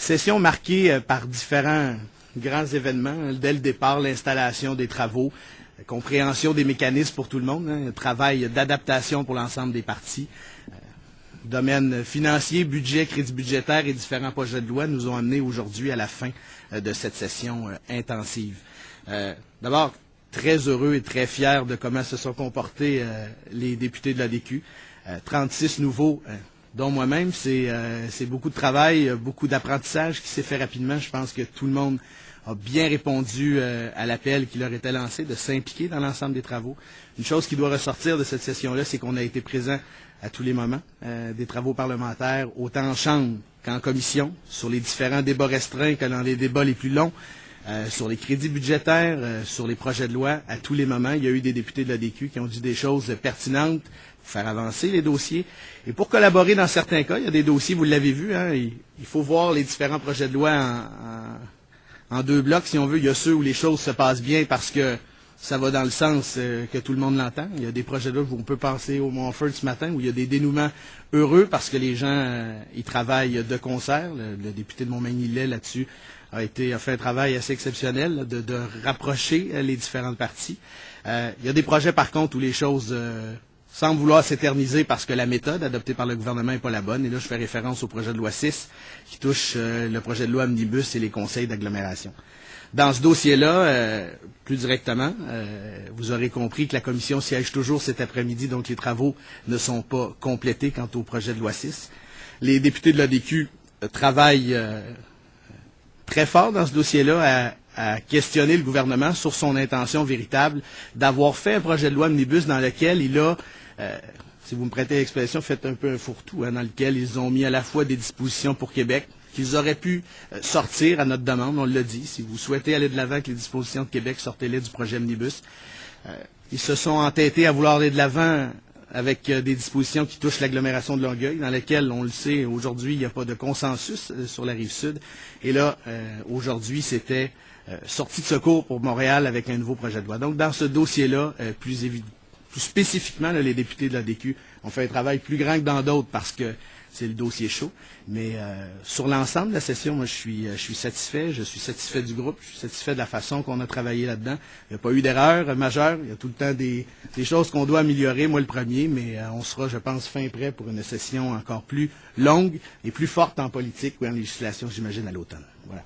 Session marquée par différents grands événements. Dès le départ, l'installation des travaux, compréhension des mécanismes pour tout le monde, un travail d'adaptation pour l'ensemble des parties. Domaine financier, budget, crédit budgétaire et différents projets de loi nous ont amenés aujourd'hui à la fin de cette session intensive. D'abord, très heureux et très fiers de comment se sont comportés les députés de l'ADQ. 36 nouveaux, dont moi-même, c'est beaucoup de travail, beaucoup d'apprentissage qui s'est fait rapidement. Je pense que tout le monde a bien répondu à l'appel qui leur était lancé de s'impliquer dans l'ensemble des travaux. Une chose qui doit ressortir de cette session-là, c'est qu'on a été présent à tous les moments des travaux parlementaires, autant en chambre qu'en commission, sur les différents débats restreints que dans les débats les plus longs, sur les crédits budgétaires, sur les projets de loi. À tous les moments, il y a eu des députés de l'ADQ qui ont dit des choses pertinentes pour faire avancer les dossiers. Et pour collaborer dans certains cas, il y a des dossiers, vous l'avez vu, il faut voir les différents projets de loi en deux blocs, si on veut. Il y a ceux où les choses se passent bien parce que ça va dans le sens que tout le monde l'entend. Il y a des projets de loi où on peut penser au Montford ce matin, où il y a des dénouements heureux parce que les gens y travaillent de concert. Le député de Montmagny-Lais là-dessus a fait un travail assez exceptionnel de rapprocher les différentes parties. Il y a des projets par contre où les choses semblent vouloir s'éterniser parce que la méthode adoptée par le gouvernement n'est pas la bonne. Et là, je fais référence au projet de loi 6 qui touche le projet de loi Omnibus et les conseils d'agglomération. Dans ce dossier-là, plus directement, vous aurez compris que la commission siège toujours cet après-midi, donc les travaux ne sont pas complétés quant au projet de loi 6. Les députés de l'ADQ travaillent très fort dans ce dossier-là à questionner le gouvernement sur son intention véritable d'avoir fait un projet de loi Omnibus dans lequel il a, si vous me prêtez l'expression, fait un peu un fourre-tout, dans lequel ils ont mis à la fois des dispositions pour Québec, qu'ils auraient pu sortir à notre demande, on l'a dit. Si vous souhaitez aller de l'avant avec les dispositions de Québec, sortez-les du projet Omnibus. Ils se sont entêtés à vouloir aller de l'avant avec des dispositions qui touchent l'agglomération de Longueuil, dans lesquelles, on le sait, aujourd'hui, il n'y a pas de consensus sur la Rive-Sud. Et là, aujourd'hui, c'était sortie de secours pour Montréal avec un nouveau projet de loi. Donc, dans ce dossier-là, plus spécifiquement, là, les députés de l'ADQ ont fait un travail plus grand que dans d'autres parce que c'est le dossier chaud. Mais sur l'ensemble de la session, moi, je suis satisfait. Je suis satisfait du groupe. Je suis satisfait de la façon qu'on a travaillé là-dedans. Il n'y a pas eu d'erreur majeure. Il y a tout le temps des choses qu'on doit améliorer, moi le premier, mais on sera, je pense, fin prêt pour une session encore plus longue et plus forte en politique ou en législation, j'imagine, à l'automne. Voilà.